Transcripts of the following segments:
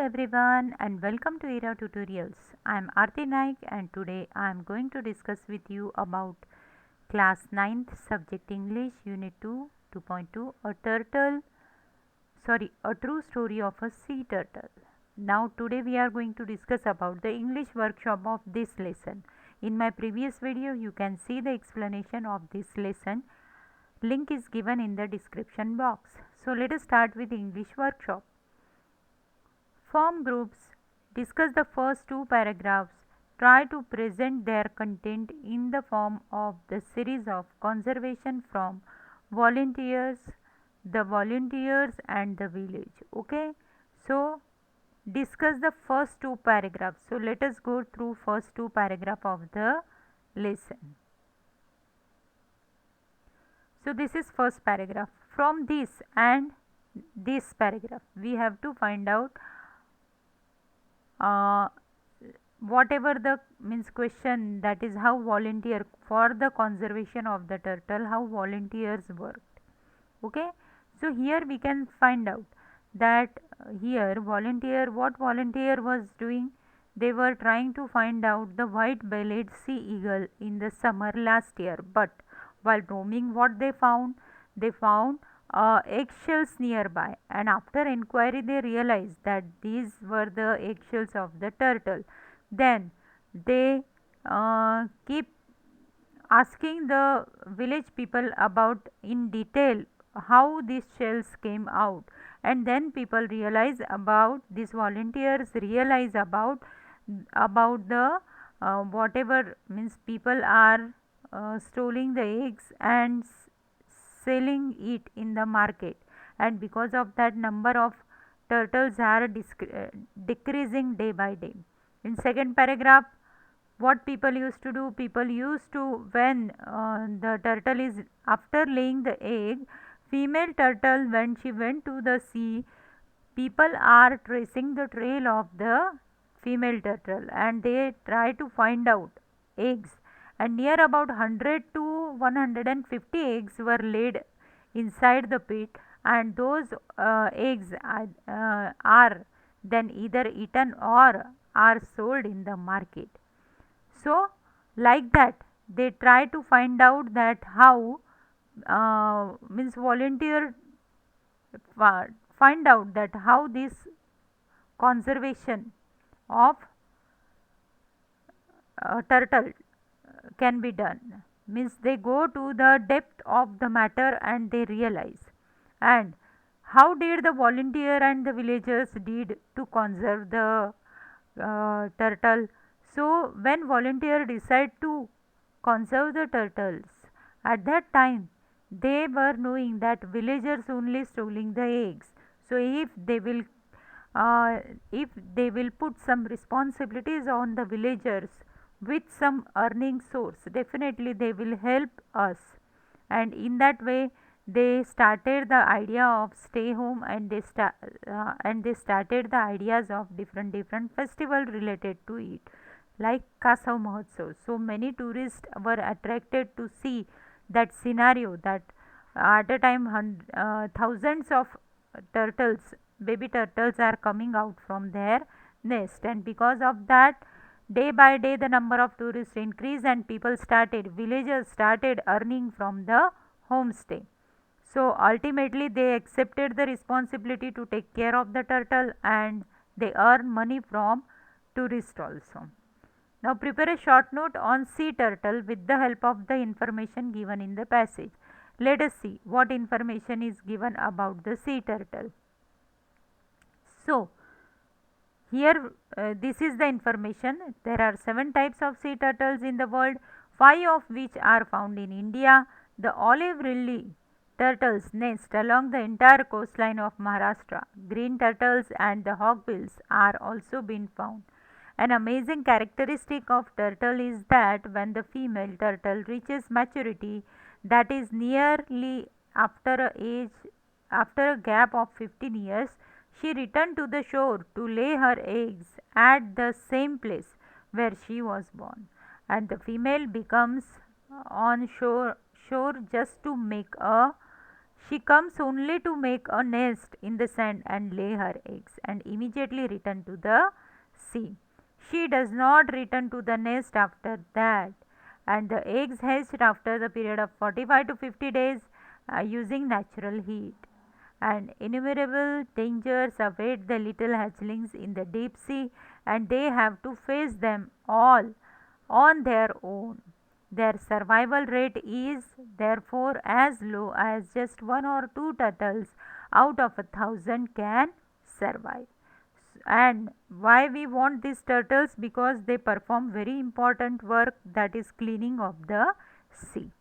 Everyone and welcome to Era Tutorials. I am Aarti Naik and today I am going to discuss with you about class 9th subject English unit 2 2.2 a true story of a sea turtle. Now today we are going to discuss about the English workshop of this lesson. In my previous video you can see the explanation of this lesson. Link is given in the description box. So let us start with English workshop. Form groups, discuss the first two paragraphs, try to present their content in the form of the series of conservation from volunteers, the volunteers and the village. Okay, so discuss the first two paragraphs. So let us go through first two paragraph of the lesson. So this is first paragraph. From this and this paragraph we have to find out uh, whatever the means question, that is how volunteer for the conservation of the turtle, how volunteers worked. Okay, so here we can find out that here volunteer, what volunteer was doing, they were trying to find out the white bellied sea eagle in the summer last year, but while roaming what they found eggshells nearby, and after inquiry they realized that these were the eggshells of the turtle. Then they keep asking the village people about in detail how these shells came out, and then people realize about, these volunteers realize about the whatever means people are stealing the eggs and selling it in the market, and because of that number of turtles are decreasing day by day. In second paragraph, what people used to do, people used to, when the turtle is after laying the egg, female turtle when she went to the sea, people are tracing the trail of the female turtle and they try to find out eggs, and near about 100 to 150 eggs were laid inside the pit, and those eggs are then either eaten or are sold in the market. So like that they try to find out that how means volunteer find out that how this conservation of turtle can be done, means they go to the depth of the matter and they realize. And how did the volunteer and the villagers did to conserve the turtle? So when volunteer decide to conserve the turtles, at that time they were knowing that villagers only stealing the eggs. So uh, if they will put some responsibilities on the villagers with some earning source, definitely they will help us, and in that way they started the idea of stay home, and they started the ideas of different festival related to it, like Kasav Mahotsav. So many tourists were attracted to see that scenario, that at a time thousands of turtles, baby turtles are coming out from their nest, and because of that day by day the number of tourists increased and villagers started earning from the homestay. So ultimately they accepted the responsibility to take care of the turtle and they earn money from tourists also. Now prepare a short note on sea turtle with the help of the information given in the passage. Let us see what information is given about the sea turtle. So here this is the information. There are 7 types of sea turtles in the world, 5 of which are found in India. The olive ridley turtles nest along the entire coastline of Maharashtra. Green turtles and the hawkbills are also been found. An amazing characteristic of turtle is that when the female turtle reaches maturity, that is nearly after a age after a gap of 15 years, she returned to the shore to lay her eggs at the same place where she was born, and the female becomes on shore just to make a She comes only to make a nest in the sand and lay her eggs and immediately return to the sea. She does not return to the nest after that, and the eggs hatched after the period of 45 to 50 days using natural heat. And innumerable dangers await the little hatchlings in the deep sea, and they have to face them all on their own. Their survival rate is therefore as low as just one or two turtles out of 1,000 can survive. And why we want these turtles? Because they perform very important work, that is cleaning of the sea.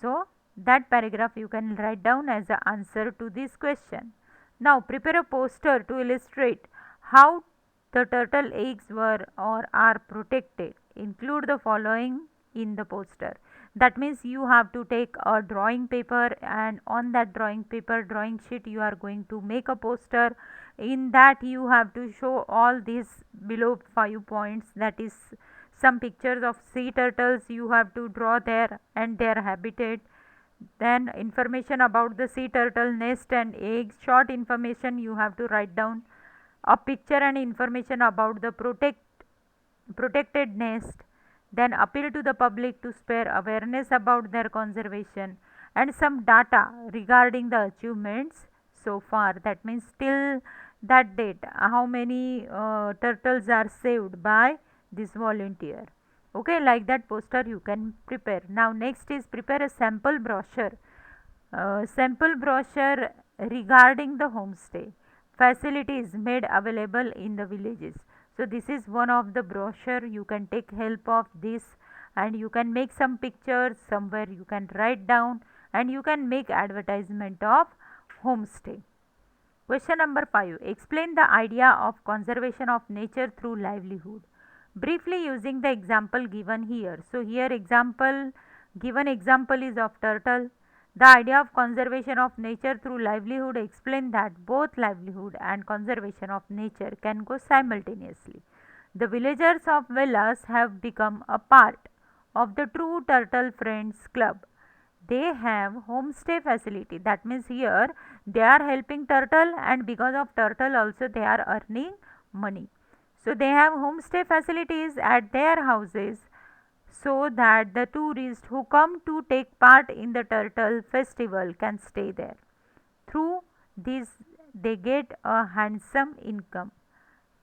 So that paragraph you can write down as the answer to this question. Now prepare a poster to illustrate how the turtle eggs were or are protected. Include the following in the poster. That means you have to take a drawing paper, and on that drawing paper, drawing sheet, you are going to make a poster. In that you have to show all these below 5 points, that is some pictures of sea turtles you have to draw there and their habitat, then information about the sea turtle nest and eggs, short information you have to write down, a picture and information about the protected nest, then appeal to the public to spread awareness about their conservation, and some data regarding the achievements so far. That means till that date how many turtles are saved by this volunteer. Okay, like that poster you can prepare. Now next is prepare a sample brochure regarding the homestay facilities made available in the villages. So this is one of the brochure, you can take help of this, and you can make some pictures somewhere, you can write down, and you can make advertisement of homestay. Question number 5. Explain the idea of conservation of nature through livelihood. Briefly using the example given here. So here given example is of turtle. The idea of conservation of nature through livelihood explain that both livelihood and conservation of nature can go simultaneously. The villagers of Velas have become a part of the True Turtle Friends Club. They have homestay facility, that means here they are helping turtle, and because of turtle also they are earning money. So they have homestay facilities at their houses so that the tourists who come to take part in the turtle festival can stay there. Through this they get a handsome income.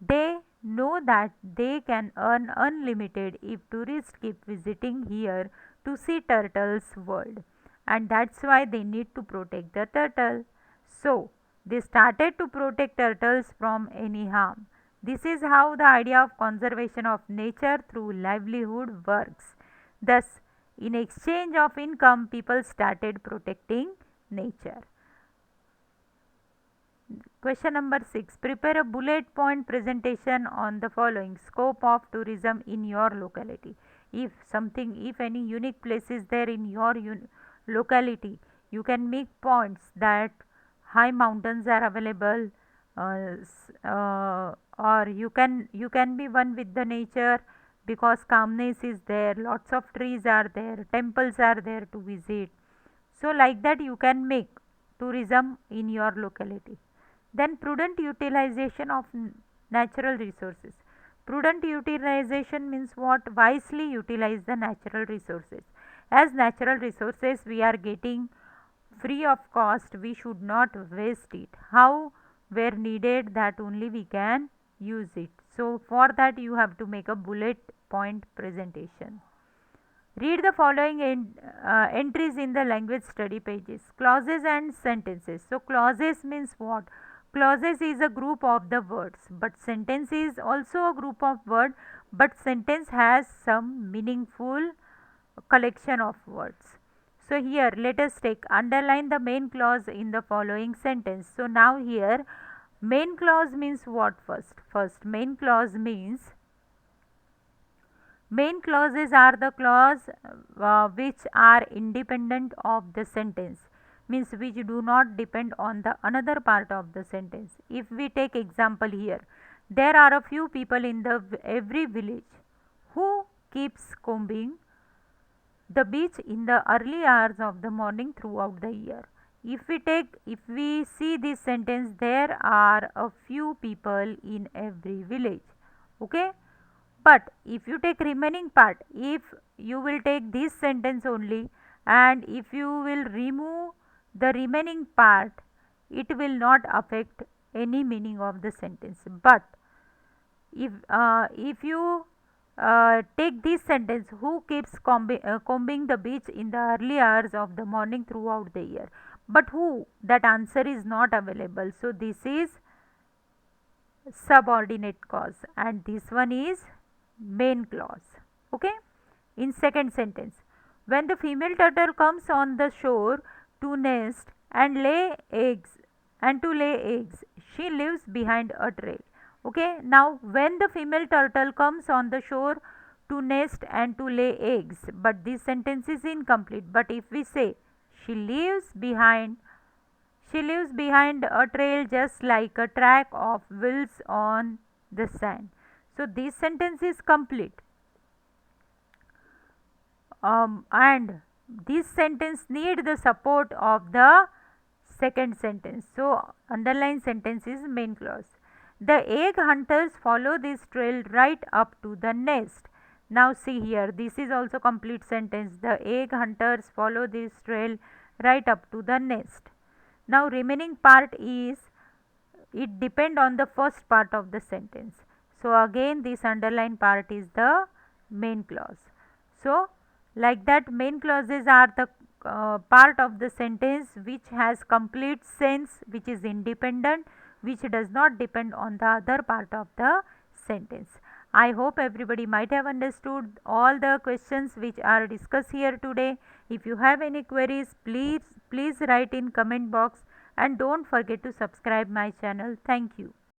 They know that they can earn unlimited if tourists keep visiting here to see turtles world, and that's why they need to protect the turtle. So they started to protect turtles from any harm. This is how the idea of conservation of nature through livelihood works. Thus, in exchange of income, people started protecting nature. Question number 6. Prepare a bullet point presentation on the following scope of tourism in your locality. If any unique place is there in your locality, you can make points that high mountains are available, or you can be one with the nature because calmness is there, lots of trees are there, temples are there to visit. So like that you can make tourism in your locality. Then prudent utilization of natural resources. Prudent utilization means what? Wisely utilize the natural resources. As natural resources we are getting free of cost, we should not waste it. How? Where needed, that only we can use it. So for that you have to make a bullet point presentation. Read the following entries in the language study pages. Clauses and sentences. So clauses means what? Clauses is a group of the words, but sentence is also a group of word, but sentence has some meaningful collection of words. So here let us take underline the main clause in the following sentence. So now here main clause means what? First main clause means, main clauses are the clause which are independent of the sentence, means which do not depend on the another part of the sentence. If we take example here, there are a few people in the every village who keeps combing the beach in the early hours of the morning throughout the year. if we see this sentence, there are a few people in every village. Okay, but if you take remaining part, if you will take this sentence only, and if you will remove the remaining part, it will not affect any meaning of the sentence. But if you take this sentence, who keeps combing the beach in the early hours of the morning throughout the year, but who, that answer is not available. So this is subordinate clause and this one is main clause. Okay, in second sentence, when the female turtle comes on the shore to nest and lay eggs she leaves behind a trail. Okay, now when the female turtle comes on the shore to nest and to lay eggs, but this sentence is incomplete. But if we say she leaves behind a trail just like a track of wheels on the sand. So this sentence is complete. And this sentence need the support of the second sentence. So underline sentence is main clause. The egg hunters follow this trail right up to the nest. Now see here, this is also complete sentence. The egg hunters follow this trail right up to the nest. Now remaining part is, it depend on the first part of the sentence. So again this underline part is the main clause. So like that, main clauses are the part of the sentence which has complete sense, which is independent, which does not depend on the other part of the sentence. I hope everybody might have understood all the questions which are discussed here today. If you have any queries, please write in comment box and don't forget to subscribe my channel. Thank you.